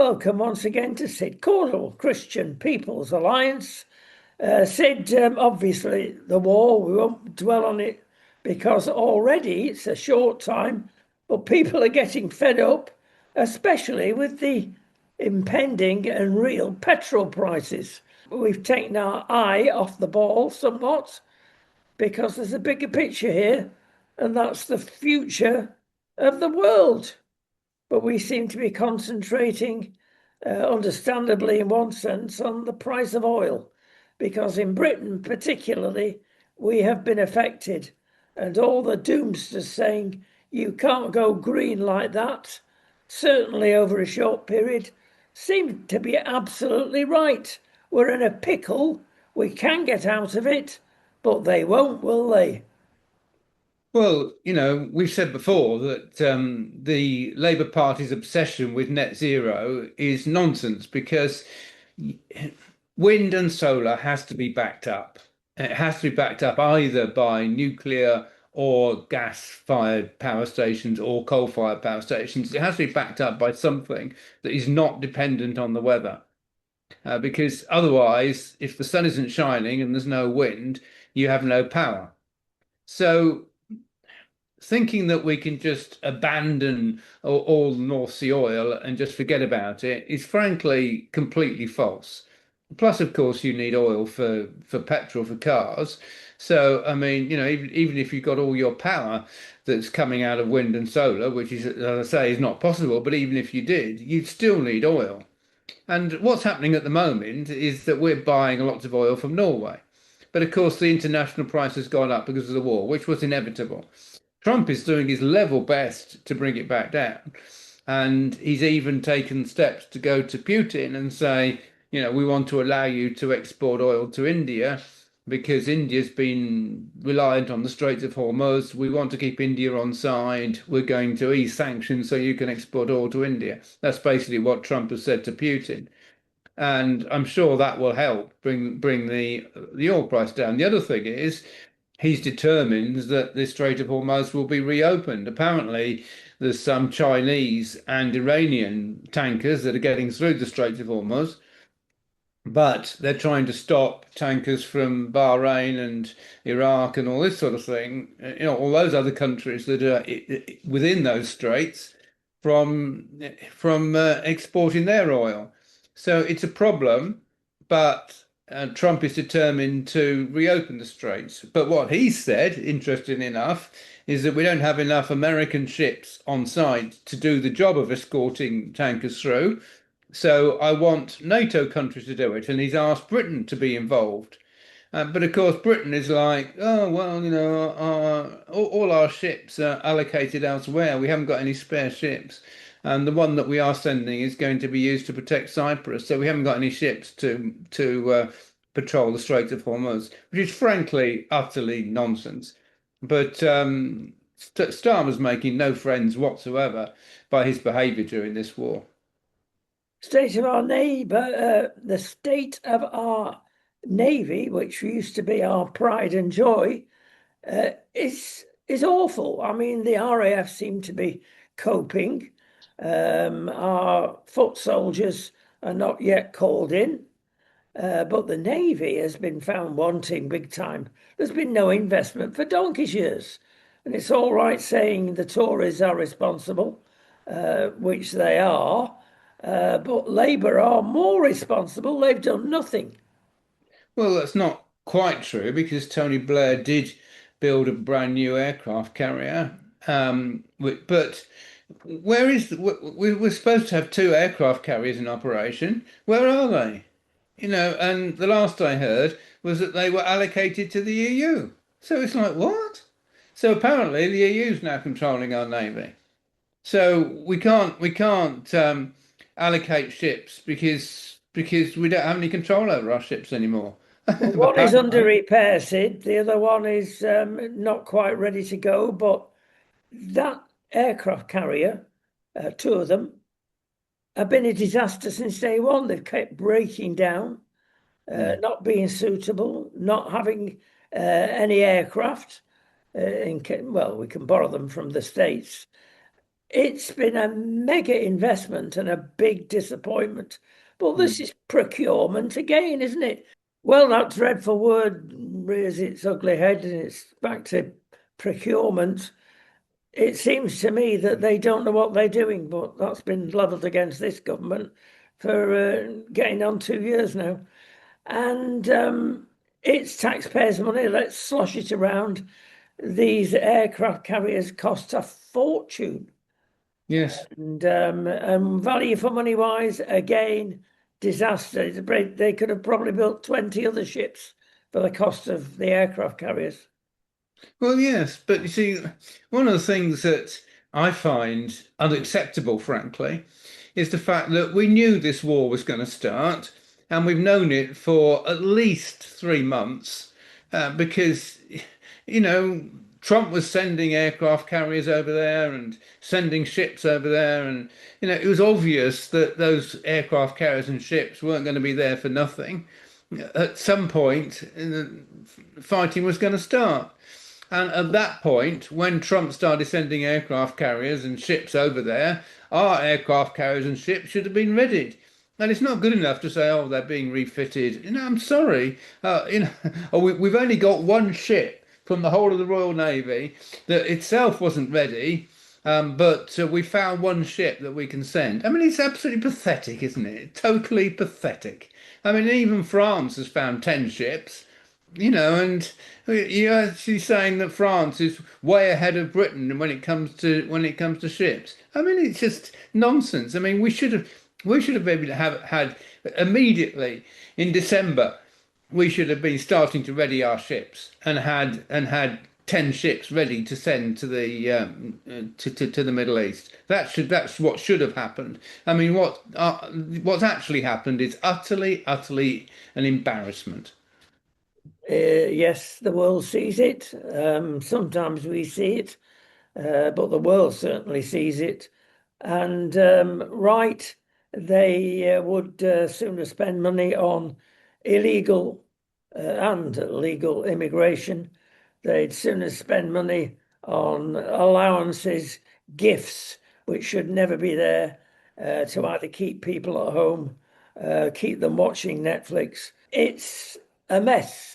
welcome once again to Sid Caudle, Christian People's Alliance. Sid, obviously, the war, we won't dwell on it because already it's a short time, but people are getting fed up, especially with the impending and real petrol prices. We've taken our eye off the ball somewhat because there's a bigger picture here, and that's the future of the world. But we seem to be concentrating, understandably in one sense, on the price of oil, because in Britain particularly, we have been affected. And all the doomsters saying you can't go green like that, certainly over a short period, seem to be absolutely right. We're in a pickle, we can get out of it, but they won't, will they? Well, we've said before that the Labour Party's obsession with net zero is nonsense because wind and solar has to be backed up. It has to be backed up either by nuclear or gas-fired power stations or coal-fired power stations. It has to be backed up by something that is not dependent on the weather. Because otherwise, if the sun isn't shining and there's no wind, you have no power. So thinking that we can just abandon all North Sea oil and just forget about it is frankly completely false. Plus, of course, you need oil for petrol for cars. So, I mean, even if you've got all your power that's coming out of wind and solar, which is, as I say, is not possible, but even if you did, you'd still need oil. And what's happening at the moment is that we're buying lots of oil from Norway. But of course, the international price has gone up because of the war, which was inevitable. Trump is doing his level best to bring it back down. And he's even taken steps to go to Putin and say, we want to allow you to export oil to India because India's been reliant on the Straits of Hormuz. We want to keep India on side. We're going to ease sanctions so you can export oil to India. That's basically what Trump has said to Putin. And I'm sure that will help bring the oil price down. The other thing is he's determined that the Strait of Hormuz will be reopened. Apparently, there's some Chinese and Iranian tankers that are getting through the Strait of Hormuz, but they're trying to stop tankers from Bahrain and Iraq and all this sort of thing, all those other countries that are within those straits from exporting their oil. So it's a problem, but Trump is determined to reopen the straits. But what he said, interesting enough, is that we don't have enough American ships on site to do the job of escorting tankers through. So I want NATO countries to do it. And he's asked Britain to be involved. But of course, Britain is like, oh, well, all our ships are allocated elsewhere. We haven't got any spare ships. And the one that we are sending is going to be used to protect Cyprus. So we haven't got any ships to patrol the Strait of Hormuz, which is frankly utterly nonsense. But Starmer's making no friends whatsoever by his behaviour during this war. State of our neighbour, the state of our navy, which used to be our pride and joy, is awful. I mean, the RAF seem to be coping. Our foot soldiers are not yet called in, but the navy has been found wanting big time. There's been no investment for donkey's years, and it's all right saying the Tories are responsible, which they are. But Labour are more responsible. They've done nothing. Well, that's not quite true because Tony Blair did build a brand new aircraft carrier. But where is we're supposed to have two aircraft carriers in operation? Where are they? And the last I heard was that they were allocated to the EU. So it's like, what? So apparently the EU is now controlling our navy. So we can't allocate ships because we don't have any control over our ships anymore. One is under Apparently. repair, Sid. The other one is not quite ready to go. But that aircraft carrier, two of them, have been a disaster since day one. They've kept breaking down, Mm. not being suitable, not having any aircraft. Well, we can borrow them from the States. it's been a mega investment and a big disappointment. But this Mm. is procurement again, isn't it? Well, that dreadful word rears its ugly head and it's back to procurement. It seems to me that they don't know what they're doing, but that's been levelled against this government for getting on 2 years now. And it's taxpayers' money. Let's slosh it around. These aircraft carriers cost a fortune. Yes. And value for money wise, again, disaster. They could have probably built 20 other ships for the cost of the aircraft carriers. Well, yes, but you see, one of the things that I find unacceptable, frankly, is the fact that we knew this war was going to start, and we've known it for at least 3 months, because, you know, Trump was sending aircraft carriers over there and sending ships over there, and it was obvious that those aircraft carriers and ships weren't going to be there for nothing. At some point, fighting was going to start. And at that point, when Trump started sending aircraft carriers and ships over there, our aircraft carriers and ships should have been readied. And it's not good enough to say, oh, they're being refitted. I'm sorry. Oh, we've only got one ship from the whole of the Royal Navy that itself wasn't ready, but we found one ship that we can send. I mean, it's absolutely pathetic, isn't it? Totally pathetic. I mean, even France has found 10 ships. And you're actually saying that France is way ahead of Britain when it comes to ships. I mean, it's just nonsense. I mean, we should have maybe have had immediately in December. We should have been starting to ready our ships and had 10 ships ready to send to the Middle East. That's what should have happened. I mean, what's actually happened is utterly an embarrassment. Yes, the world sees it. Sometimes we see it, but the world certainly sees it. And right, they would sooner spend money on illegal and legal immigration. They'd sooner spend money on allowances, gifts, which should never be there to either keep people at home, keep them watching Netflix. It's a mess.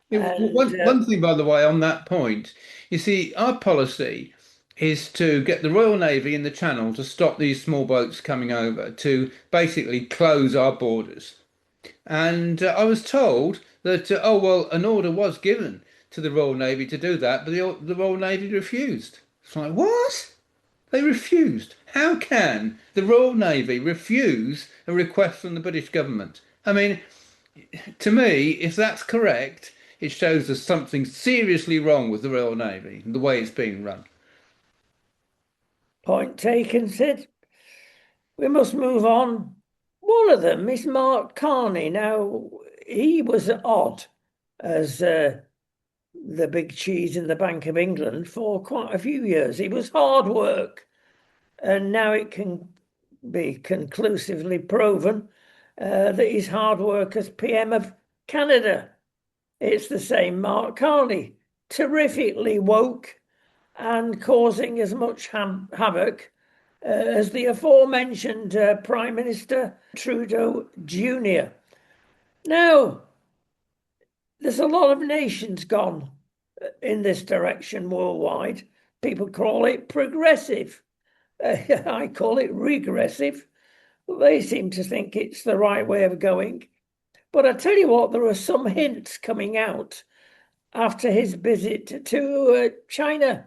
Yeah, And one thing, by the way, on that point, you see, our policy is to get the Royal Navy in the Channel to stop these small boats coming over, to basically close our borders. And I was told that, oh, well, an order was given to the Royal Navy to do that, but the Royal Navy refused. It's like, what? They refused. How can the Royal Navy refuse a request from the British government? I mean, to me, if that's correct, it shows there's something seriously wrong with the Royal Navy, the way it's being run. point taken, Sid. We must move on. One of them is Mark Carney. Now, he was odd as the big cheese in the Bank of England for quite a few years. He was hard work, and now it can be conclusively proven that he's hard work as PM of Canada. It's the same Mark Carney, terrifically woke and causing as much havoc as the aforementioned Prime Minister Trudeau Jr. Now, there's a lot of nations gone in this direction worldwide. People call it progressive. I call it regressive. They seem to think it's the right way of going. But I tell you what, there are some hints coming out after his visit to China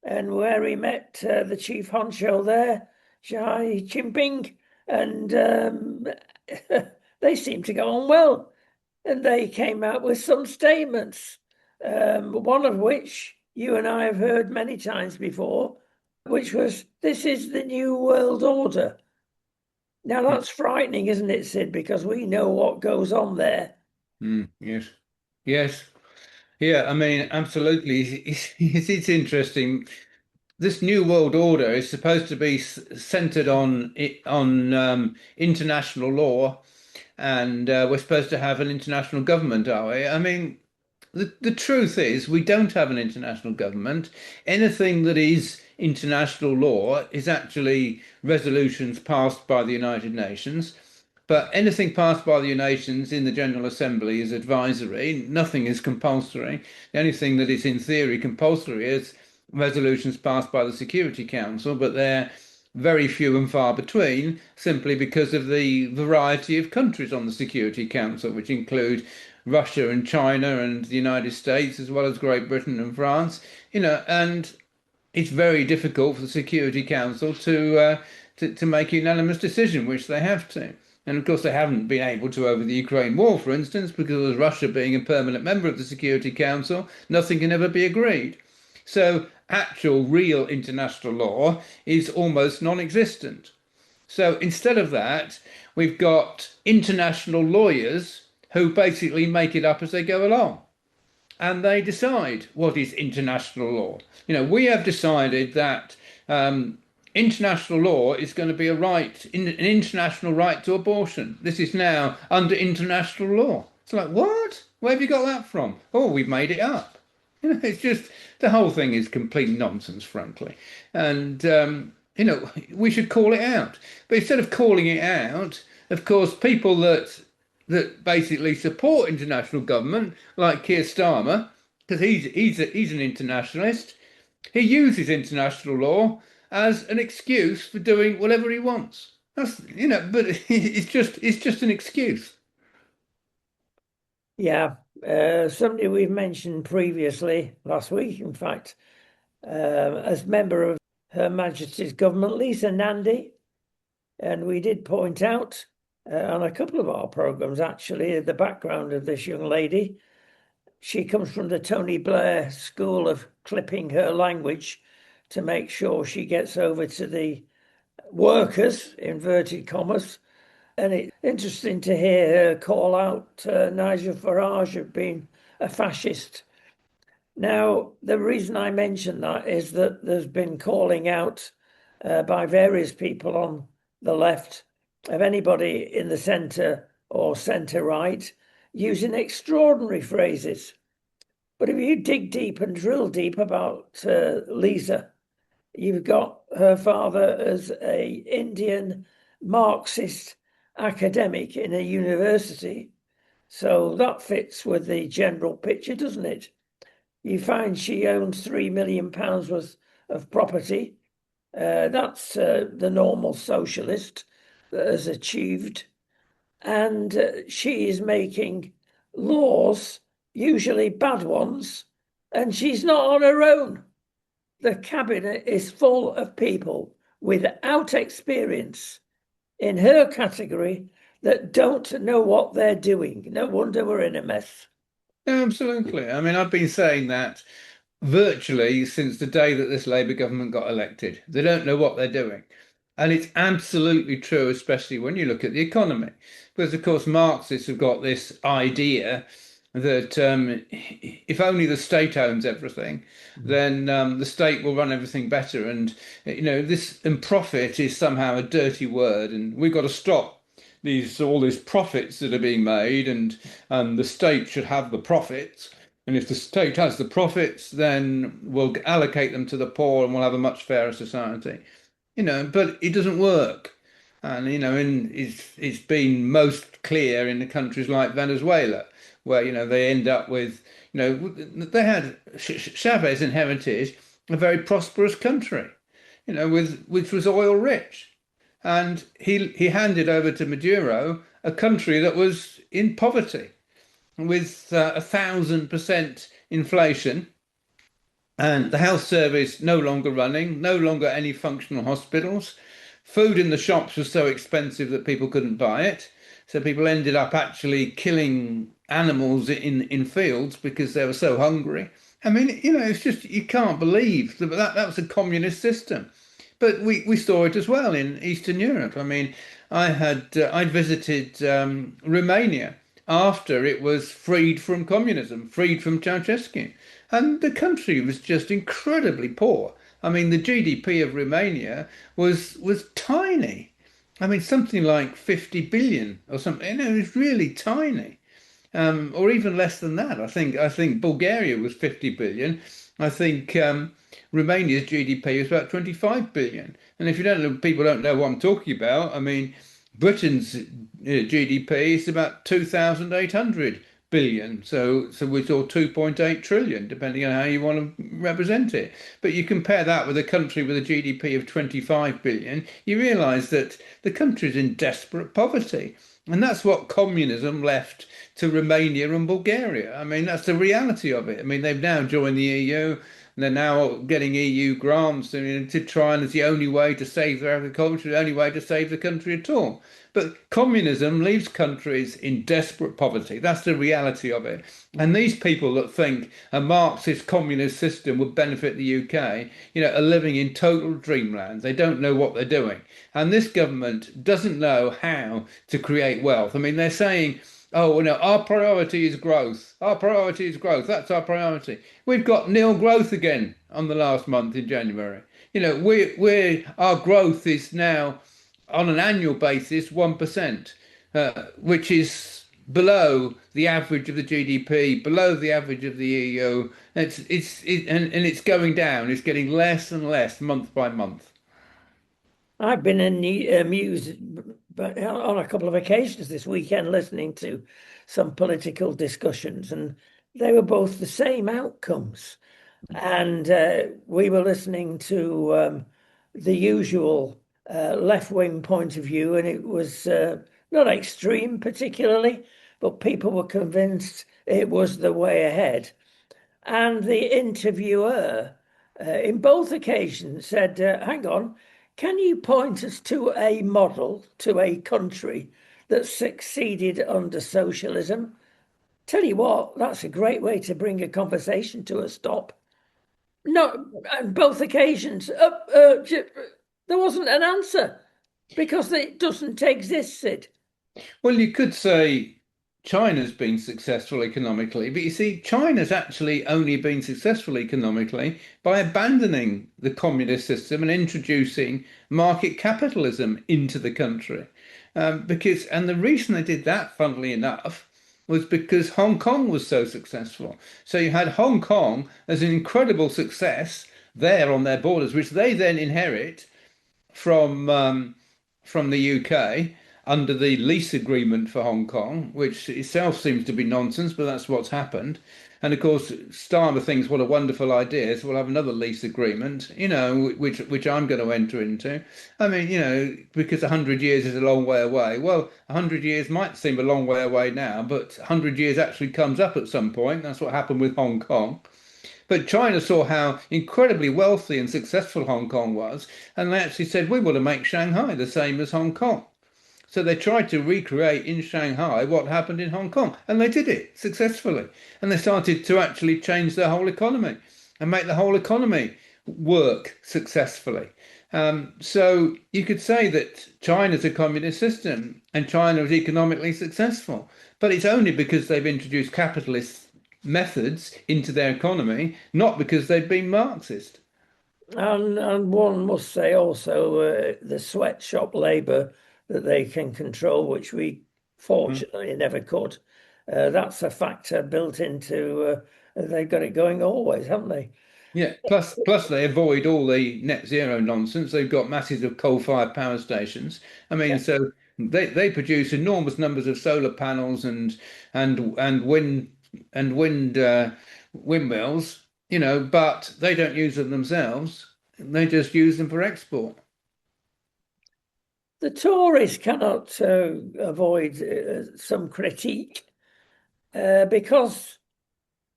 and where he met the chief honcho there, Xi Jinping, and they seem to go on well. And they came out with some statements, one of which you and I have heard many times before, which was, "This is the new world order." Now that's frightening, isn't it, Sid? Because we know what goes on there. Yes, yes, yeah. I mean, absolutely. It's interesting. This new world order is supposed to be centered on international law, and we're supposed to have an international government, are we? I mean, the truth is, we don't have an international government. Anything that is international law is actually resolutions passed by the United Nations. But anything passed by the Nations in the General Assembly is advisory. Nothing is compulsory. The only thing that is in theory compulsory is resolutions passed by the Security Council, but they're very few and far between simply because of the variety of countries on the Security Council, which include Russia and China and the United States, as well as Great Britain and France, and it's very difficult for the Security Council to make a unanimous decision, which they have to. And of course, they haven't been able to over the Ukraine war, for instance, because of Russia being a permanent member of the Security Council, nothing can ever be agreed. So, actual, real international law is almost non-existent. So, instead of that, we've got international lawyers who basically make it up as they go along and they decide what is international law. We have decided that international law is going to be an international right to abortion. This is now under international law. It's like, what? Where have you got that from? Oh, we've made it up. It's just the whole thing is complete nonsense, frankly. And we should call it out. But instead of calling it out, of course, people that basically support international government, like Keir Starmer, because he's an internationalist. He uses international law as an excuse for doing whatever he wants. But it's just an excuse. Yeah, somebody we've mentioned previously last week, in fact, as member of Her Majesty's government, Lisa Nandy, and we did point out on a couple of our programs actually the background of this young lady. She comes from the Tony Blair school of clipping her language to make sure she gets over to the workers, inverted commas. And it's interesting to hear her call out Nigel Farage of being a fascist. Now, the reason I mention that is that there's been calling out by various people on the left of anybody in the centre or centre right using extraordinary phrases. But if you dig deep and drill deep about Lisa, you've got her father as a Indian Marxist academic in a university. So that fits with the general picture, doesn't it? You find she owns £3 million worth of property. That's the normal socialist that has achieved. And she is making laws, usually bad ones, and she's not on her own. The cabinet is full of people without experience in her category that don't know what they're doing. No wonder we're in a mess. Absolutely. I mean, I've been saying that virtually since the day that this Labour government got elected. They don't know what they're doing. And it's absolutely true, especially when you look at the economy. Because, of course, Marxists have got this idea that if only the state owns everything, then the state will run everything better. And, and profit is somehow a dirty word. And we've got to stop all these profits that are being made, and the state should have the profits. And if the state has the profits, then we'll allocate them to the poor and we'll have a much fairer society. But it doesn't work. And, it's been most clear in the countries like Venezuela, where, they end up with, they had Chavez inherited a very prosperous country, which was oil rich. And he handed over to Maduro a country that was in poverty with 1,000% inflation and the health service no longer running, no longer any functional hospitals. Food in the shops was so expensive that people couldn't buy it. So people ended up actually killing animals in fields because they were so hungry. I mean, it's just, you can't believe that was a communist system. But we saw it as well in Eastern Europe. I mean, I'd visited Romania after it was freed from communism, freed from Ceausescu. And the country was just incredibly poor. I mean, the GDP of Romania was tiny. I mean, something like 50 billion or something. It was really tiny. or even less than that. I think Bulgaria was 50 billion. I think Romania's GDP is about 25 billion. And if you don't know, people don't know what I'm talking about. I mean, Britain's GDP is about 2,800 billion. So we saw 2.8 trillion, depending on how you want to represent it. But you compare that with a country with a GDP of 25 billion, you realize that the country is in desperate poverty. And that's what communism left to Romania and Bulgaria. I mean, that's the reality of it. I mean, they've now joined the EU. And they're now getting EU grants to try, and it's the only way to save their agriculture, the only way to save the country at all. But communism leaves countries in desperate poverty. That's the reality of it. And these people that think a Marxist communist system would benefit the UK, are living in total dreamland. They don't know what they're doing. And this government doesn't know how to create wealth. I mean, they're saying, oh, our priority is growth. Our priority is growth. That's our priority. We've got nil growth again on the last month in January. Our growth is now on an annual basis 1%, which is below the average of the GDP, below the average of the EU. And it's going down. It's getting less and less month by month. I've been amused but on a couple of occasions this weekend listening to some political discussions, and they were both the same outcomes. And we were listening to the usual left-wing point of view, and it was not extreme particularly, but people were convinced it was the way ahead. And the interviewer, in both occasions, said, hang on, can you point us to a model, to a country that succeeded under socialism? Tell you what, that's a great way to bring a conversation to a stop. No, on both occasions, there wasn't an answer because it doesn't exist, Sid. Well, you could say China's been successful economically, but you see, China's actually only been successful economically by abandoning the communist system and introducing market capitalism into the country. And the reason they did that, funnily enough, was because Hong Kong was so successful. So you had Hong Kong as an incredible success there on their borders, which they then inherit from from the UK under the lease agreement for Hong Kong, which itself seems to be nonsense, but that's what's happened. And of course, Starmer thinks, what a wonderful idea. So we'll have another lease agreement, which I'm going to enter into. I mean, because 100 years is a long way away. Well, 100 years might seem a long way away now, but 100 years actually comes up at some point. That's what happened with Hong Kong. But China saw how incredibly wealthy and successful Hong Kong was, and they actually said, we want to make Shanghai the same as Hong Kong. So they tried to recreate in Shanghai what happened in Hong Kong, and they did it successfully. And they started to actually change their whole economy and make the whole economy work successfully. So you could say that China's a communist system and China is economically successful, but it's only because they've introduced capitalist methods into their economy, not because they've been Marxist. And one must say also the sweatshop labour that they can control, which we Mm. fortunately never could. That's a factor built into. They've got it going always, haven't they? Yeah, plus they avoid all the net zero nonsense. They've got masses of coal-fired power stations. I mean, Yeah. so they produce enormous numbers of solar panels and wind windmills, but they don't use them themselves. They just use them for export. The Tories cannot avoid some critique because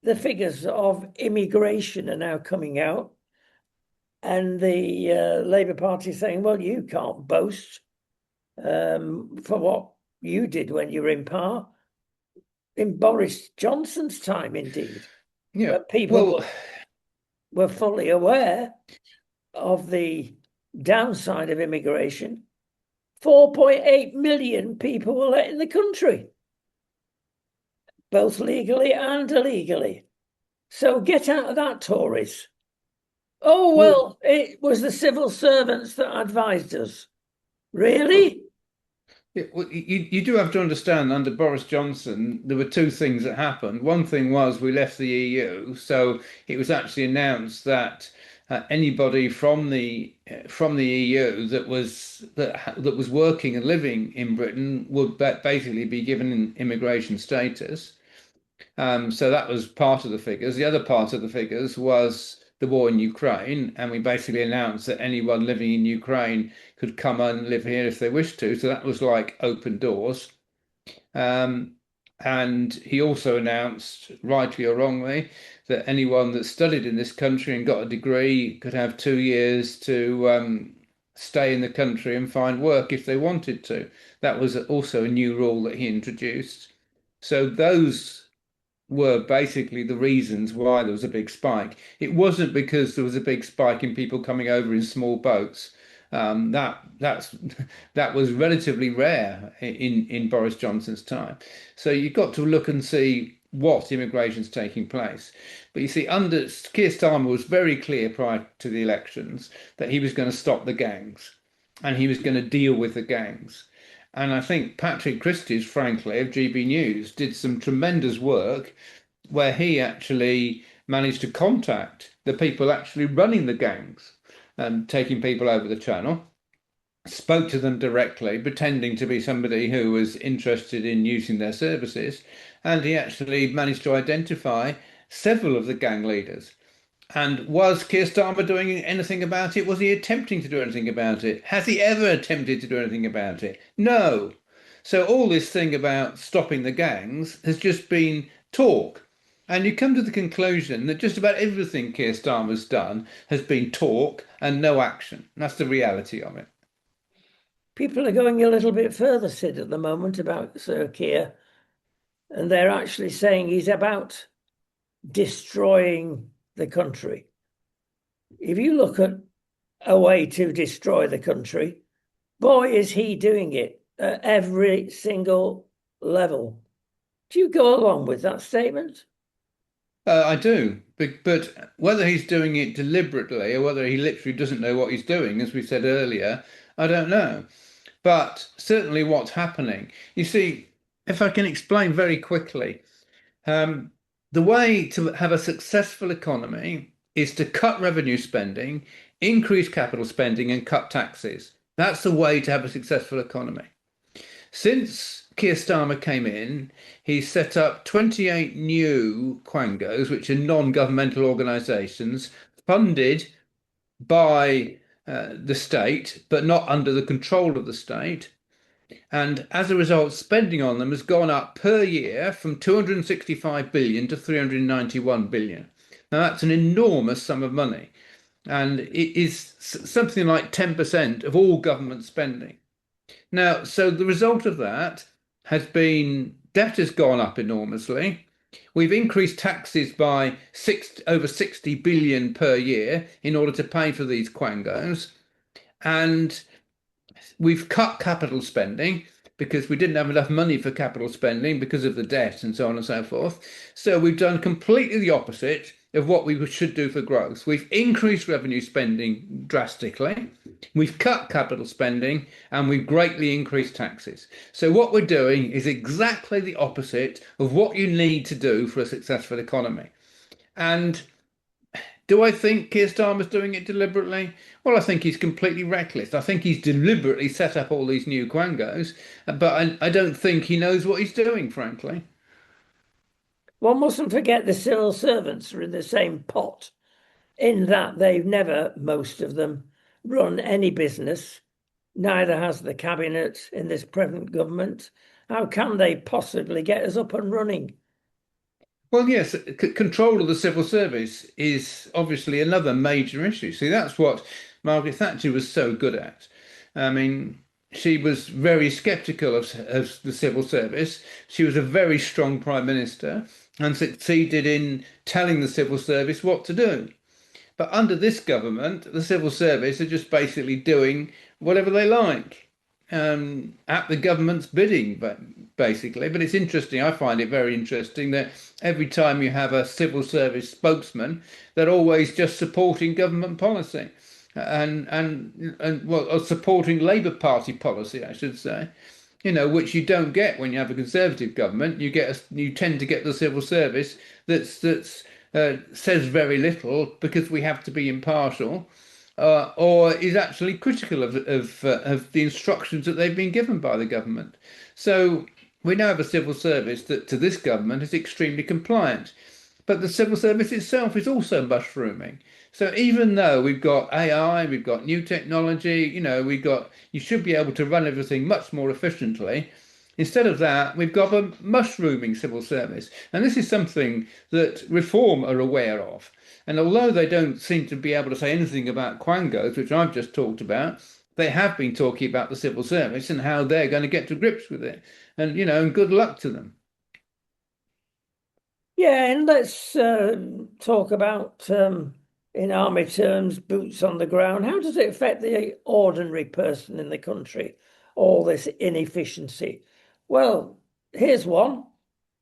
the figures of immigration are now coming out, and the Labour Party is saying, well, you can't boast for what you did when you were in power. In Boris Johnson's time, indeed, Yeah. when people Well, were fully aware of the downside of immigration, 4.8 million people were let in the country, both legally and illegally. So get out of that, Tories. Oh, well, well, it was the civil servants that advised us. Really? You do have to understand under Boris Johnson, there were two things that happened. One thing was we left the EU, so it was actually announced that anybody from the EU that was working and living in Britain would basically be given immigration status. So that was part of the figures. The other part of the figures was the war in Ukraine, and we basically announced that anyone living in Ukraine could come and live here if they wished to. So that was like open doors. Um, and he also announced, rightly or wrongly, that anyone that studied in this country and got a degree could have 2 years to stay in the country and find work if they wanted to. That was also a new rule that he introduced. So those were basically the reasons why there was a big spike. It wasn't because there was a big spike in people coming over in small boats. That's that was relatively rare in Boris Johnson's time. So you've got to look and see what immigration's taking place. But you see, under Keir Starmer was very clear prior to the elections that he was going to stop the gangs and he was going to deal with the gangs. And I think Patrick Christys, frankly, of GB News, did some tremendous work where he actually managed to contact the people actually running the gangs and taking people over the channel, spoke to them directly, pretending to be somebody who was interested in using their services, and he actually managed to identify several of the gang leaders. And was Keir Starmer doing anything about it? Was he attempting to do anything about it? Has he ever attempted to do anything about it? No. So all this thing about stopping the gangs has just been talk. And you come to the conclusion that just about everything Keir Starmer's done has been talk and no action. That's the reality of it. People are going a little bit further, Sid, at the moment about Sir Keir, and they're actually saying he's about destroying the country. If you look at a way to destroy the country, boy, is he doing it at every single level. Do you go along with that statement? I do, but whether he's doing it deliberately or whether he literally doesn't know what he's doing, as we said earlier, I don't know. But certainly what's happening, you see, if I can explain very quickly, um, the way to have a successful economy is to cut revenue spending, increase capital spending, and cut taxes. That's the way to have a successful economy. Since Keir Starmer came in, he set up 28 new quangos, which are non-governmental organisations funded by the state, but not under the control of the state. And as a result, spending on them has gone up per year from 265 billion to 391 billion. Now, that's an enormous sum of money. And it is something like 10% of all government spending. Now, so the result of that has been debt has gone up enormously. We've increased taxes by over 60 billion per year in order to pay for these quangos. And we've cut capital spending because we didn't have enough money for capital spending because of the debt and so on and so forth. So we've done completely the opposite of what we should do for growth. We've increased revenue spending drastically, we've cut capital spending, and we've greatly increased taxes. So what we're doing is exactly the opposite of what you need to do for a successful economy. And do I think Keir Starmer's doing it deliberately? Well, I think he's completely reckless. I think he's deliberately set up all these new quangos, but I don't think he knows what he's doing, frankly. One mustn't forget the civil servants are in the same pot, in that they've never, most of them, run any business. Neither has the cabinet in this present government. How can they possibly get us up and running? Well, yes, control of the civil service is obviously another major issue. See, that's what Margaret Thatcher was so good at. I mean, she was very sceptical of the civil service. She was a very strong prime minister and succeeded in telling the civil service what to do. But under this government, the civil service are just basically doing whatever they like at the government's bidding, but basically. But it's interesting. I find it very interesting that every time you have a civil service spokesman, they're always just supporting government policy and well, or supporting Labour Party policy, I should say. which you don't get when you have a Conservative government. You tend to get the civil service that's says very little because we have to be impartial, or is actually critical of the instructions that they've been given by the government. So we now have a civil service that to this government is extremely compliant. But the civil service itself is also mushrooming. So even though we've got AI, we've got new technology, you should be able to run everything much more efficiently. Instead of that, we've got a mushrooming civil service. And this is something that Reform are aware of. And although they don't seem to be able to say anything about quangos, which I've just talked about, they have been talking about the civil service and how they're going to get to grips with it. And good luck to them. Yeah, and let's talk about, in army terms, boots on the ground. How does it affect the ordinary person in the country, all this inefficiency? Well, here's one.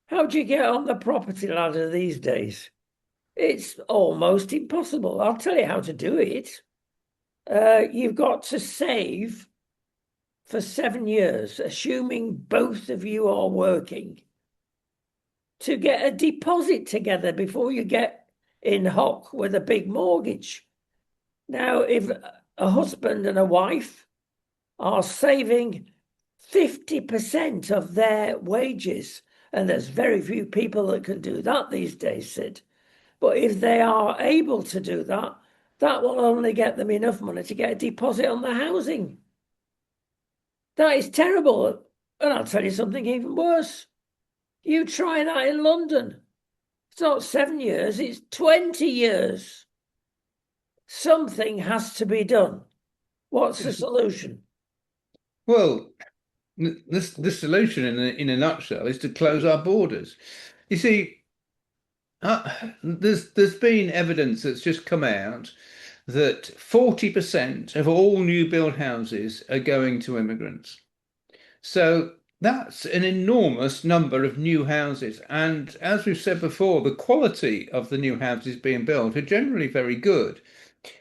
How do you get on the property ladder these days? It's almost impossible. I'll tell you how to do it. You've got to save for 7 years, assuming both of you are working, to get a deposit together before you get in hock with a big mortgage. Now, if a husband and a wife are saving 50% of their wages, and there's very few people that can do that these days, Sid, but if they are able to do that, that will only get them enough money to get a deposit on the housing. That is terrible. And I'll tell you something even worse. You try that in London. It's not 7 years, it's 20 years. Something has to be done. What's the solution? Well, this solution in a nutshell is to close our borders. You see, there's been evidence that's just come out that 40% of all new build houses are going to immigrants. So that's an enormous number of new houses. And as we've said before, the quality of the new houses being built are generally very good.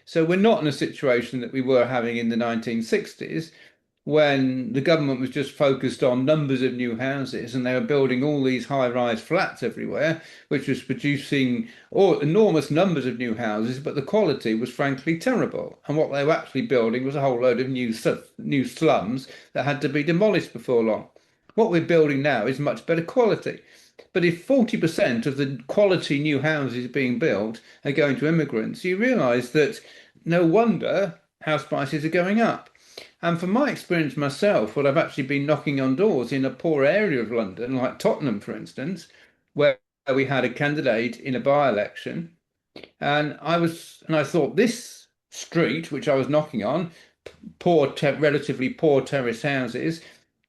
So we're not in a situation that we were having in the 1960s when the government was just focused on numbers of new houses and they were building all these high-rise flats everywhere, which was producing enormous numbers of new houses, but the quality was frankly terrible. And what they were actually building was a whole load of new slums that had to be demolished before long. What we're building now is much better quality. But if 40% of the quality new houses being built are going to immigrants, you realise that no wonder house prices are going up. And from my experience myself, what I've actually been knocking on doors in a poor area of London, like Tottenham, for instance, where we had a candidate in a by-election, and I thought this street, which I was knocking on, relatively poor terrace houses,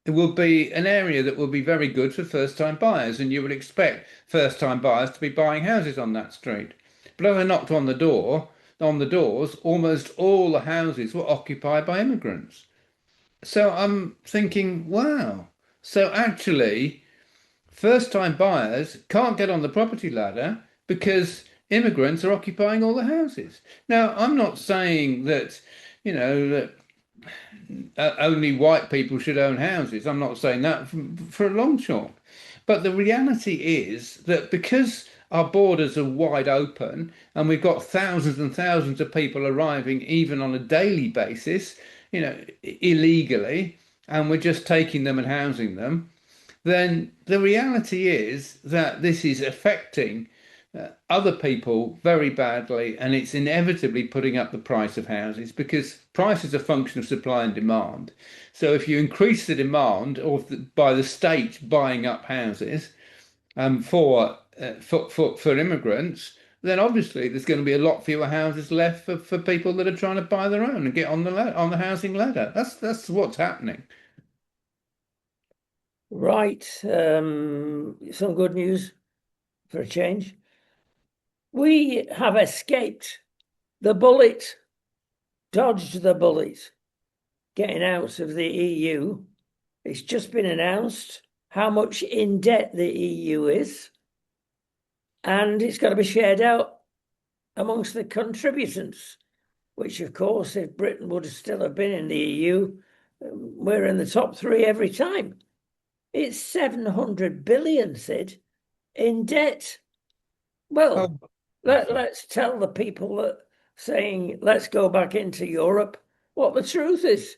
it will be an area that will be very good for first-time buyers, and you would expect first-time buyers to be buying houses on that street. But as I knocked on the doors, almost all the houses were occupied by immigrants. So I'm thinking, wow. So actually, first-time buyers can't get on the property ladder because immigrants are occupying all the houses. Now, I'm not saying that, that only white people should own houses. I'm not saying that for a long shot. But the reality is that because our borders are wide open and we've got thousands and thousands of people arriving even on a daily basis, illegally, and we're just taking them and housing them, then the reality is that this is affecting other people very badly, and it's inevitably putting up the price of houses because price is a function of supply and demand. So if you increase the demand by the state buying up houses for immigrants, then obviously there's going to be a lot fewer houses left for people that are trying to buy their own and get on the housing ladder. That's what's happening. Right. Some good news for a change. We have escaped the bullet, dodged the bullet, getting out of the EU. It's just been announced how much in debt the EU is, and it's got to be shared out amongst the contributors, which, of course, if Britain would still have been in the EU, we're in the top three every time. It's 700 billion, Sid, in debt. Well, Oh, let's tell the people that saying let's go back into Europe what the truth is.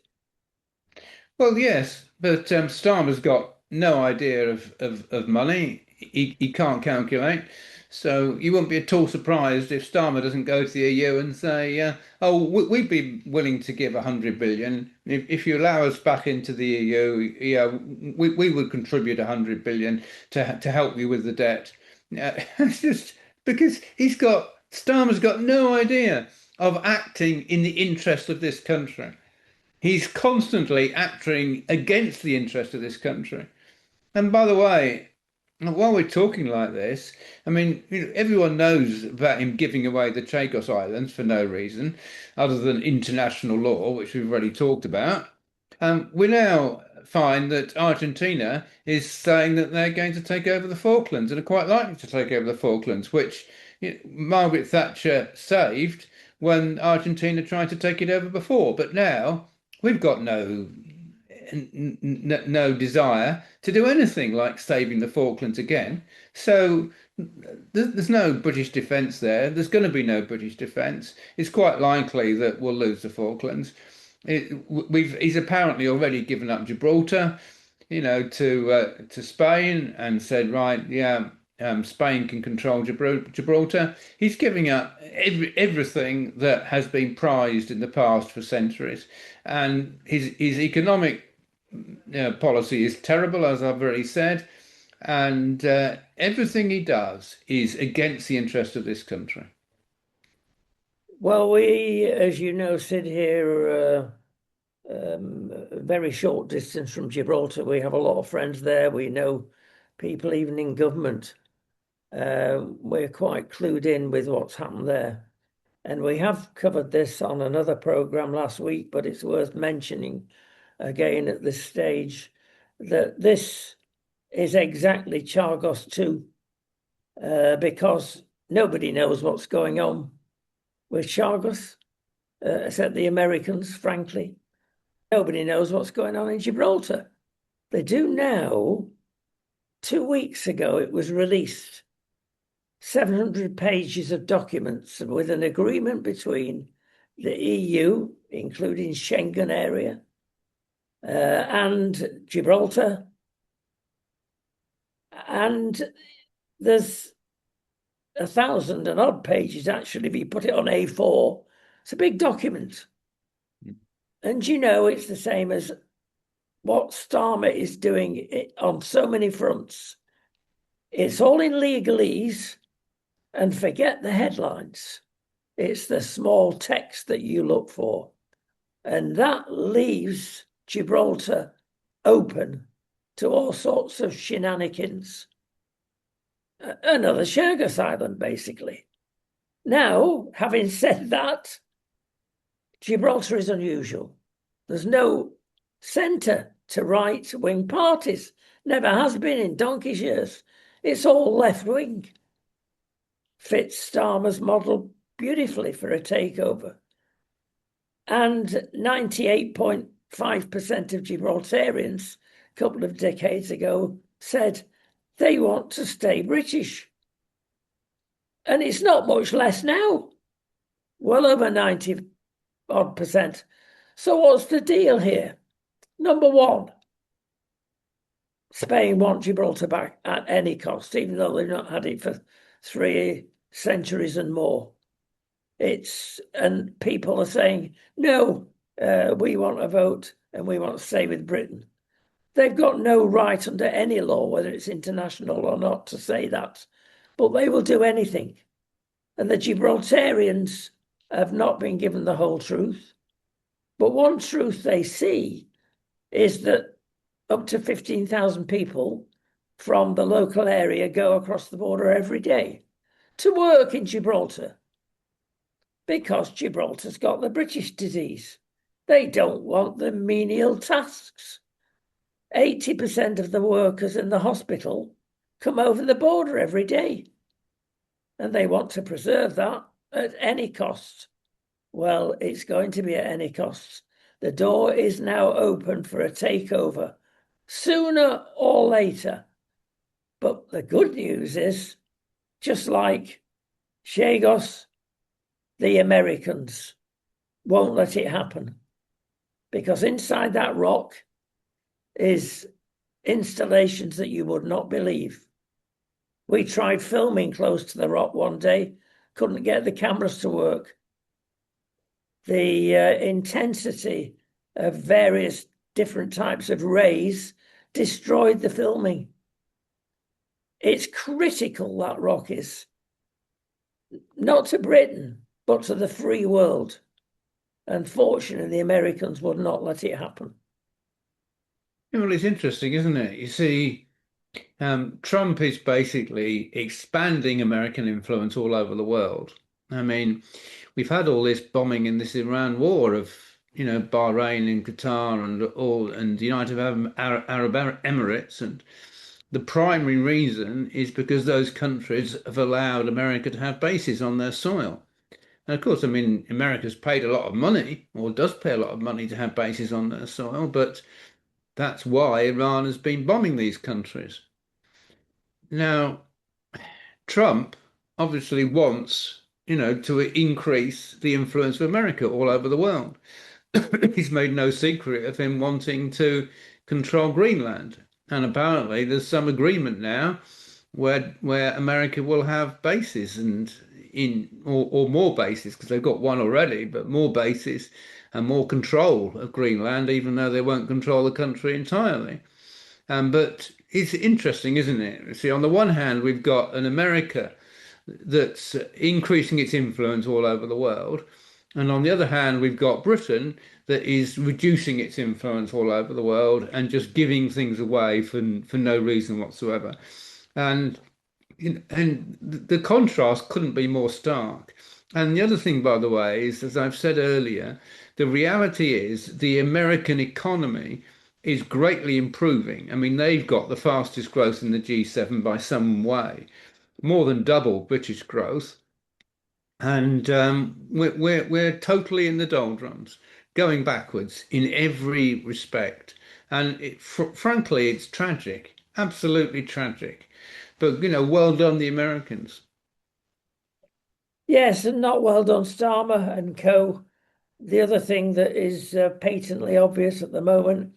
well, yes, but Starmer's got no idea of money. He can't calculate. So you won't be at all surprised if Starmer doesn't go to the EU and say, "Oh, we'd be willing to give 100 billion if you allow us back into the EU. Yeah, we would contribute 100 billion to help you with the debt." It's just because Starmer's got no idea of acting in the interest of this country. He's constantly acting against the interest of this country. And by the way, while we're talking like this, I mean, everyone knows about him giving away the Chagos Islands for no reason other than international law, which we've already talked about. We now find that Argentina is saying that they're going to take over the Falklands and are quite likely to take over the Falklands, which Margaret Thatcher saved when Argentina tried to take it over before. But now we've got no desire to do anything like saving the Falklands again. So there's no British defence there. There's going to be no British defence. It's quite likely that we'll lose the Falklands. He's apparently already given up Gibraltar, to Spain and said, right, yeah, Spain can control Gibraltar. He's giving up everything that has been prized in the past for centuries, and his economic policy is terrible, as I've already said, and everything he does is against the interest of this country. Well, we, as you know, sit here a very short distance from Gibraltar. We have a lot of friends there. We know people even in government. We're quite clued in with what's happened there. And we have covered this on another program last week, but it's worth mentioning again at this stage that this is exactly Chagos 2, because nobody knows what's going on with Chagos, except the Americans, frankly. Nobody knows what's going on in Gibraltar. They do now. 2 weeks ago, it was released 700 pages of documents with an agreement between the EU, including Schengen area, and Gibraltar. And there's 1,000 and odd pages actually, if you put it on A4. It's a big document. And it's the same as what Starmer is doing on so many fronts. It's all in legalese, and forget the headlines. It's the small text that you look for. And that leaves Gibraltar open to all sorts of shenanigans. Another Chagos Island, basically. Now, having said that, Gibraltar is unusual. There's no centre to right wing parties. Never has been in donkey's years. It's all left wing. Fits Starmer's model beautifully for a takeover. And 98.5% of Gibraltarians a couple of decades ago said they want to stay British. And it's not much less now, well over 90-odd%. So what's the deal here? Number one, Spain want Gibraltar back at any cost, even though they've not had it for 3 centuries and more. And people are saying, no, we want a vote and we want to stay with Britain. They've got no right under any law, whether it's international or not, to say that. But they will do anything. And the Gibraltarians have not been given the whole truth. But one truth they see is that up to 15,000 people from the local area go across the border every day to work in Gibraltar, because Gibraltar's got the British disease. They don't want the menial tasks. 80% of the workers in the hospital come over the border every day, and they want to preserve that at any cost. Well, it's going to be at any cost. The door is now open for a takeover sooner or later. But the good news is, just like Chagos, the Americans won't let it happen because inside that rock is installations that you would not believe. We tried filming close to the rock one day, couldn't get the cameras to work. The intensity of various different types of rays destroyed the filming. It's critical, that rock is, not to Britain, but to the free world. Unfortunately, the Americans would not let it happen. Well, it's interesting, isn't it? You see, Trump is basically expanding American influence all over the world. I mean, we've had all this bombing in this Iran war of, Bahrain and Qatar and the United Arab Emirates, and the primary reason is because those countries have allowed America to have bases on their soil. And of course, I mean, America's paid a lot of money, or does pay a lot of money to have bases on their soil, but that's why Iran has been bombing these countries. Now, Trump obviously wants, to increase the influence of America all over the world. He's made no secret of him wanting to control Greenland. And apparently there's some agreement now where America will have bases and or more bases, because they've got one already, but more bases and more control of Greenland, even though they won't control the country entirely. But it's interesting, isn't it? See, on the one hand, we've got an America that's increasing its influence all over the world. And on the other hand, we've got Britain that is reducing its influence all over the world and just giving things away for no reason whatsoever. And and the contrast couldn't be more stark. And the other thing, by the way, is, as I've said earlier, the reality is the American economy is greatly improving. I mean, they've got the fastest growth in the G7 by some way, more than double British growth. And we're totally in the doldrums, going backwards in every respect. And frankly, it's tragic, absolutely tragic. But well done the Americans. Yes, and not well done, Starmer and co. The other thing that is patently obvious at the moment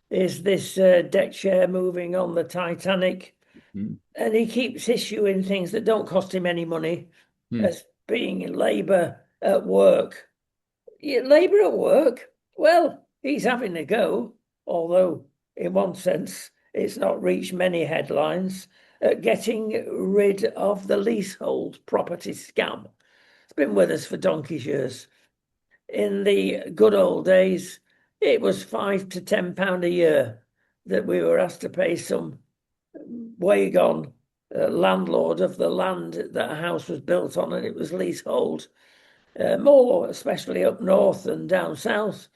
is this deck chair moving on the Titanic. Mm. And he keeps issuing things that don't cost him any money Mm. as being Labour at work. Yeah, Labour at work? Well, he's having a go, although in one sense it's not reached many headlines, at getting rid of the leasehold property scam. It's been with us for donkey's years. In the good old days, it was £5 to £10 a year that we were asked to pay some wagon landlord of the land that a house was built on, and it was leasehold. More, especially up north and down south.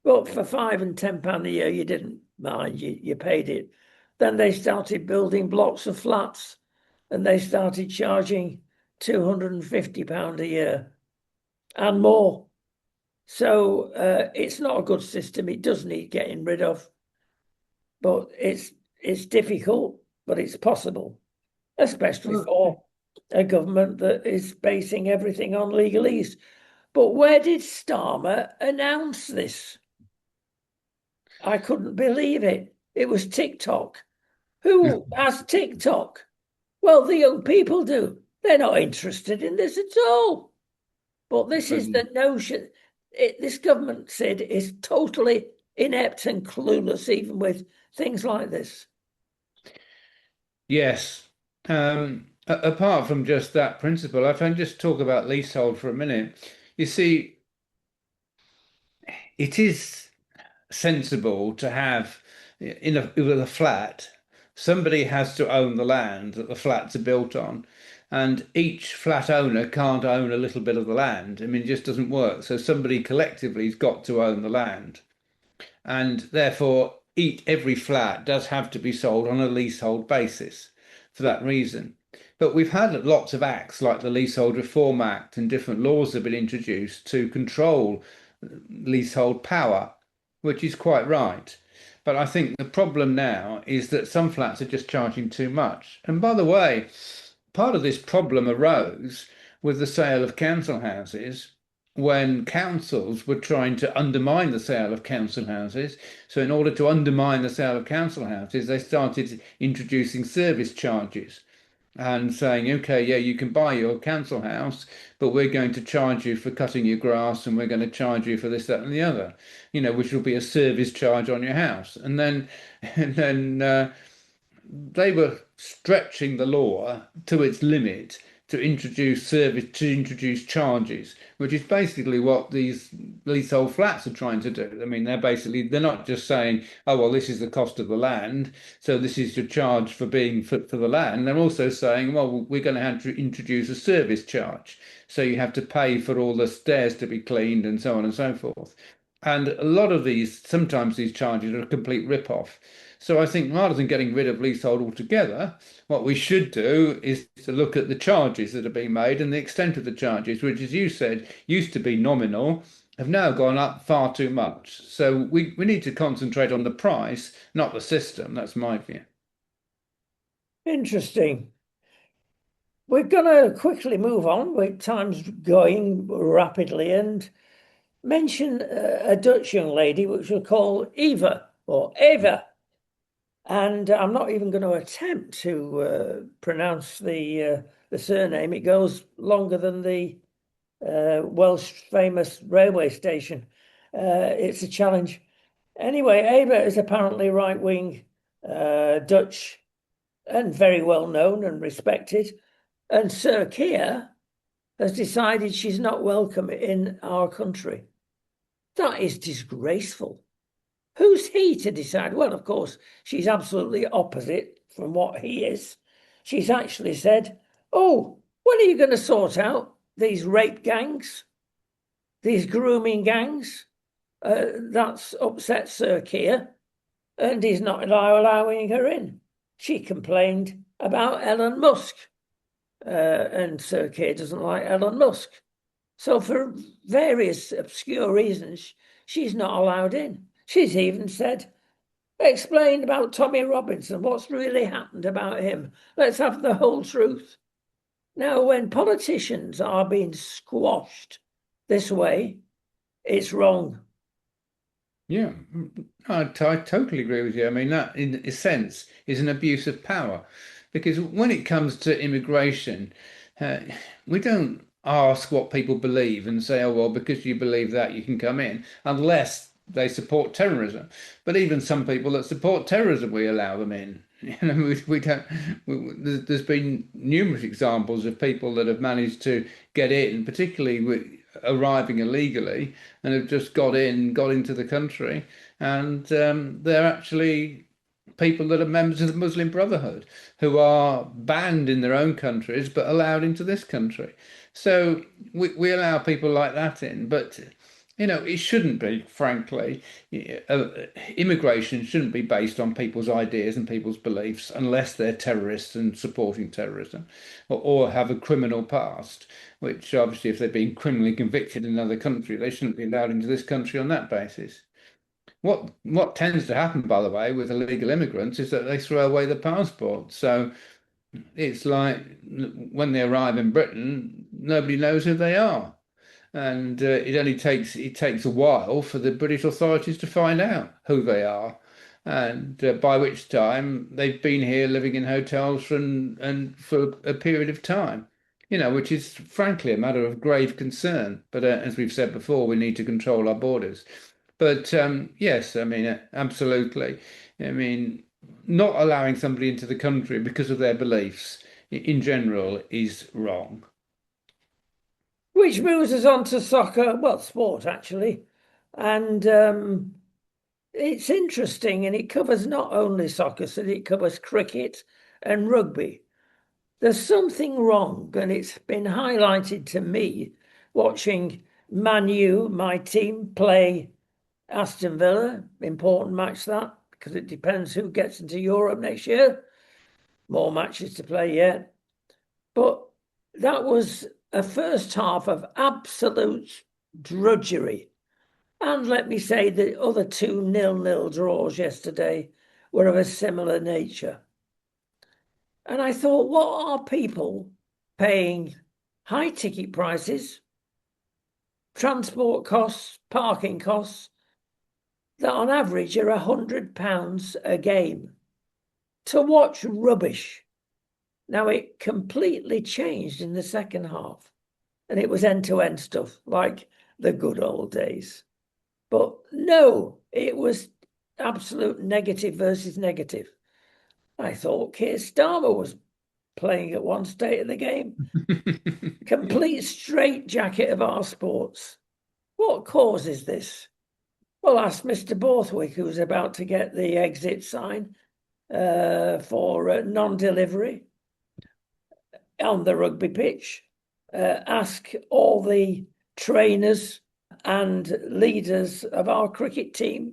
But for £5 and £10 a year, you didn't mind, you paid it. Then they started building blocks of flats and they started charging £250 a year and more. So it's not a good system. It does need getting rid of, but it's difficult, but it's possible, especially Well, for a government that is basing everything on legalese. But where did Starmer announce this? I couldn't believe it. It was TikTok. Who has TikTok? Well, the young people do. They're not interested in this at all. But this is the notion. This government, Sid, is totally inept and clueless, even with things like this. Yes. Apart from just that principle, if I can just talk about leasehold for a minute. You see, it is sensible to have with a flat, somebody has to own the land that the flats are built on. And each flat owner can't own a little bit of the land. I mean, it just doesn't work. So somebody collectively has got to own the land. And therefore every flat does have to be sold on a leasehold basis for that reason. But we've had lots of acts like the Leasehold Reform Act, and different laws have been introduced to control leasehold power, which is quite right. But I think the problem now is that some flats are just charging too much. And by the way, part of this problem arose with the sale of council houses when councils were trying to undermine the sale of council houses. So, in order to undermine the sale of council houses, they started introducing service charges and saying, okay, yeah, you can buy your council house, but we're going to charge you for cutting your grass and we're going to charge you for this, that, and the other, which will be a service charge on your house. And then, and then they were stretching the law to its limit to introduce charges, which is basically what these leasehold flats are trying to do. I mean, they're not just saying, oh well, this is the cost of the land, so this is your charge for being fit for the land. They're also saying, well, we're going to have to introduce a service charge, so you have to pay for all the stairs to be cleaned and so on and so forth. And a lot of sometimes these charges are a complete rip-off. So I think rather than getting rid of leasehold altogether, what we should do is to look at the charges that are being made and the extent of the charges, which, as you said, used to be nominal, have now gone up far too much. So we need to concentrate on the price, not the system. That's my view. Interesting. We're going to quickly move on with time's going rapidly and mention a Dutch young lady, which we'll call Eva or Eva. And I'm not even going to attempt to pronounce the surname. It goes longer than the Welsh famous railway station. It's a challenge. Anyway, Eva is apparently right-wing Dutch and very well known and respected. And Sir Keir has decided she's not welcome in our country. That is disgraceful. Who's he to decide? Well, of course, she's absolutely opposite from what he is. She's actually said, oh, when are you going to sort out these rape gangs, these grooming gangs? That's upset Sir Keir, and he's not allowing her in. She complained about Elon Musk, and Sir Keir doesn't like Elon Musk. So, for various obscure reasons, she's not allowed in. She's even said, explain about Tommy Robinson, what's really happened about him. Let's have the whole truth. Now, when politicians are being squashed this way, it's wrong. Yeah, I totally agree with you. I mean, that in a sense is an abuse of power because when it comes to immigration, uh, we don't ask what people believe and say, oh, well, because you believe that, you can come in, unless they support terrorism. But even some people that support terrorism, we allow them in. We don't. There's been numerous examples of people that have managed to get in, particularly arriving illegally, and have just got into the country, and they're actually people that are members of the Muslim Brotherhood who are banned in their own countries but allowed into this country. So we allow people like that in, but it shouldn't be, frankly. Immigration shouldn't be based on people's ideas and people's beliefs unless they're terrorists and supporting terrorism or have a criminal past, which obviously, if they're being criminally convicted in another country, they shouldn't be allowed into this country on that basis. What tends to happen, by the way, with illegal immigrants is that they throw away the passport. So it's like when they arrive in Britain, nobody knows who they are. And it takes a while for the British authorities to find out who they are, and by which time they've been here living in hotels for a period of time, which is frankly a matter of grave concern. But as we've said before, we need to control our borders. But yes, I mean, absolutely. I mean, not allowing somebody into the country because of their beliefs in general is wrong. Which moves us on to soccer, well, sport actually. And it's interesting, and it covers not only soccer, so it covers cricket and rugby. There's something wrong, and it's been highlighted to me watching Man U, my team, play Aston Villa. Important match that, because it depends who gets into Europe next year. More matches to play yet. But that was a first half of absolute drudgery. And let me say the other two nil-nil draws yesterday were of a similar nature. And I thought, what are people paying high ticket prices, transport costs, parking costs that on average are £100 a game to watch rubbish? Now it completely changed in the second half, and it was end-to-end stuff like the good old days. But no, it was absolute negative versus negative. I thought Keir Starmer was playing at one state of the game. Complete straitjacket of our sports. What causes this? Well, ask Mr. Borthwick, who's about to get the exit sign for non-delivery on the rugby pitch. Ask all the trainers and leaders of our cricket team.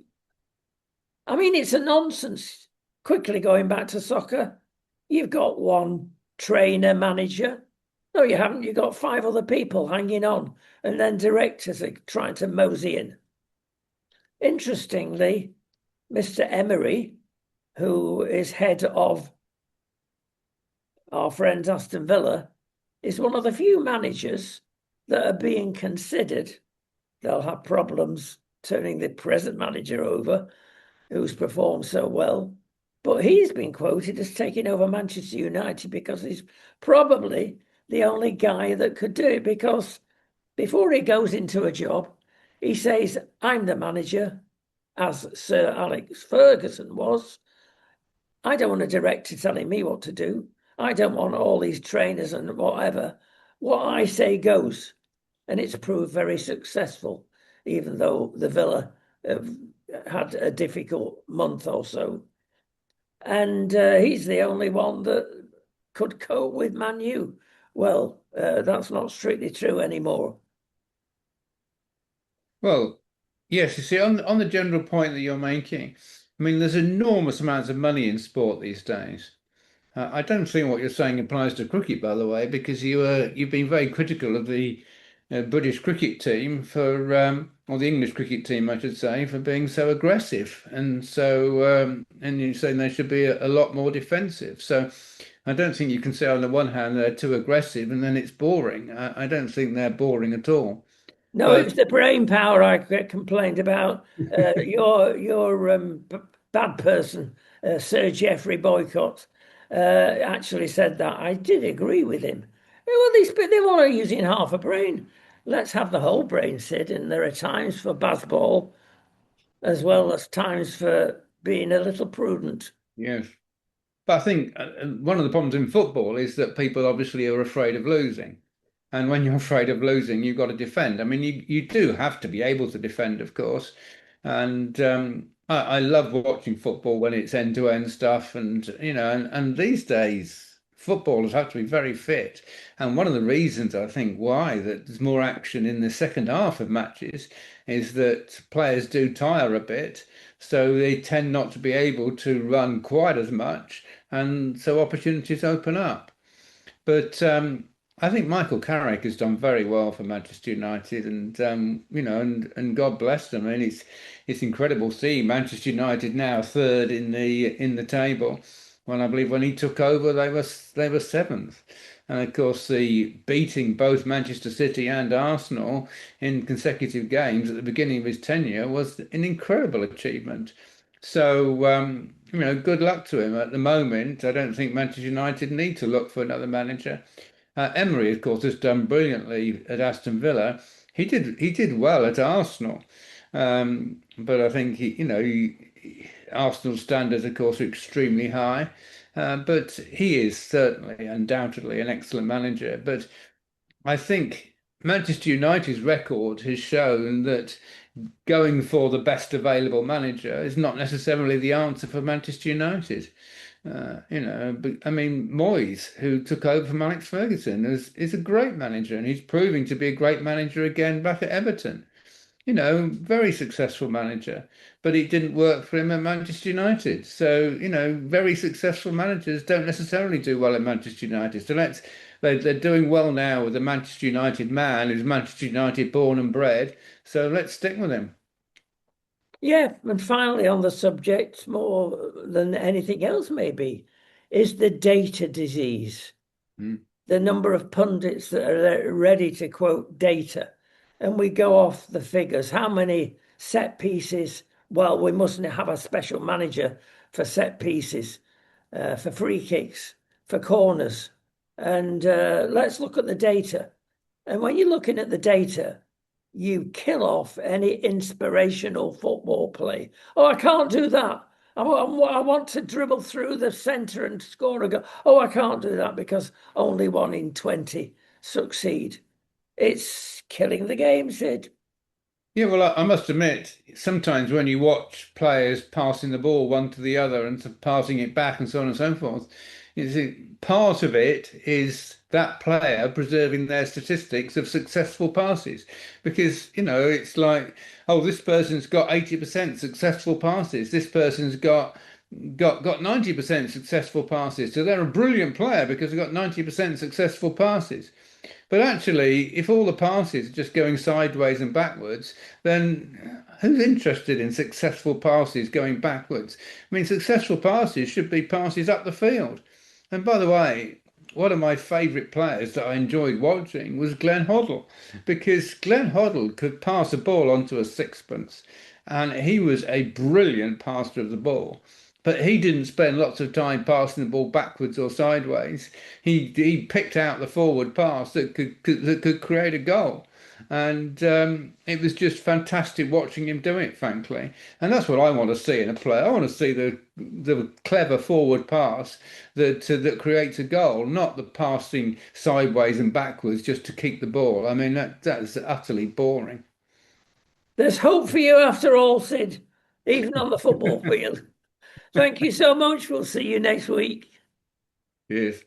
I mean, it's a nonsense. Quickly going back to soccer, you've got one trainer, manager. No, you haven't. You've got five other people hanging on, and then directors are trying to mosey in. Interestingly, Mr. Emery, who is head of our friends Aston Villa, is one of the few managers that are being considered. They'll have problems turning the present manager over, who's performed so well. But he's been quoted as taking over Manchester United because he's probably the only guy that could do it. Because before he goes into a job, he says, I'm the manager, as Sir Alex Ferguson was. I don't want a director telling me what to do. I don't want all these trainers and whatever. What I say goes. And it's proved very successful, even though the Villa have had a difficult month or so. And he's the only one that could cope with Man U. Well, that's not strictly true anymore. Well, yes, you see, on the general point that you're making, I mean, there's enormous amounts of money in sport these days. I don't think what you're saying applies to cricket, by the way, because you've been very critical of the British cricket team or the English cricket team, I should say, for being so aggressive, and you're saying they should be a lot more defensive. So I don't think you can say on the one hand they're too aggressive and then it's boring. I don't think they're boring at all. No, it But was the brain power I complained about. Your bad person, Sir Geoffrey Boycott, actually said that. I did agree with him. Well, they're all using half a brain. Let's have the whole brain, Sid. And there are times for baseball as well as times for being a little prudent. yes. But I think one of the problems in football is that people obviously are afraid of losing. And when you're afraid of losing, you've got to defend. I mean, you do have to be able to defend, of course. And I love watching football when it's end-to-end stuff. And these days, footballers have to be very fit. And one of the reasons I think why that there's more action in the second half of matches is that players do tire a bit. So they tend not to be able to run quite as much. And so opportunities open up. But I think Michael Carrick has done very well for Manchester United, and God bless them. I mean, it's incredible to see Manchester United now third in the table. When I believe when he took over, they were seventh, and of course the beating both Manchester City and Arsenal in consecutive games at the beginning of his tenure was an incredible achievement. So good luck to him. At the moment, I don't think Manchester United need to look for another manager. Emery, of course, has done brilliantly at Aston Villa. He did well at Arsenal, but I think Arsenal's standards, of course, are extremely high. But he is certainly, undoubtedly, an excellent manager. But I think Manchester United's record has shown that going for the best available manager is not necessarily the answer for Manchester United. But I mean, Moyes, who took over from Alex Ferguson, is a great manager, and he's proving to be a great manager again back at Everton. Very successful manager, but it didn't work for him at Manchester United. So, very successful managers don't necessarily do well at Manchester United. So they're doing well now with the Manchester United man who's Manchester United born and bred. So let's stick with him. Yeah, and finally, on the subject, more than anything else, maybe, is the data disease. Mm. The number of pundits that are ready to quote data. And we go off the figures. How many set pieces? Well, we mustn't have a special manager for set pieces, for free kicks, for corners. And let's look at the data. And when you're looking at the data, you kill off any inspirational football play. Oh, I can't do that. I want to dribble through the centre and score a goal. Oh, I can't do that because only 1 in 20 succeed. It's killing the game, Sid. Yeah, well, I must admit, sometimes when you watch players passing the ball one to the other and passing it back and so on and so forth, you see, part of it is that player preserving their statistics of successful passes. Because, it's like, oh, this person's got 80% successful passes. This person's got 90% successful passes. So they're a brilliant player because they've got 90% successful passes. But actually, if all the passes are just going sideways and backwards, then who's interested in successful passes going backwards? I mean, successful passes should be passes up the field. And by the way, one of my favourite players that I enjoyed watching was Glenn Hoddle, because Glenn Hoddle could pass a ball onto a sixpence, and he was a brilliant passer of the ball. But he didn't spend lots of time passing the ball backwards or sideways. He picked out the forward pass that could create a goal, and it was just fantastic watching him do it, frankly. And that's what I want to see in a player. I want to see the clever forward pass that creates a goal, not the passing sideways and backwards just to keep the ball. I mean that's utterly boring. There's hope for you after all, Sid, even on the football field. Thank you so much. We'll see you next week. Yes.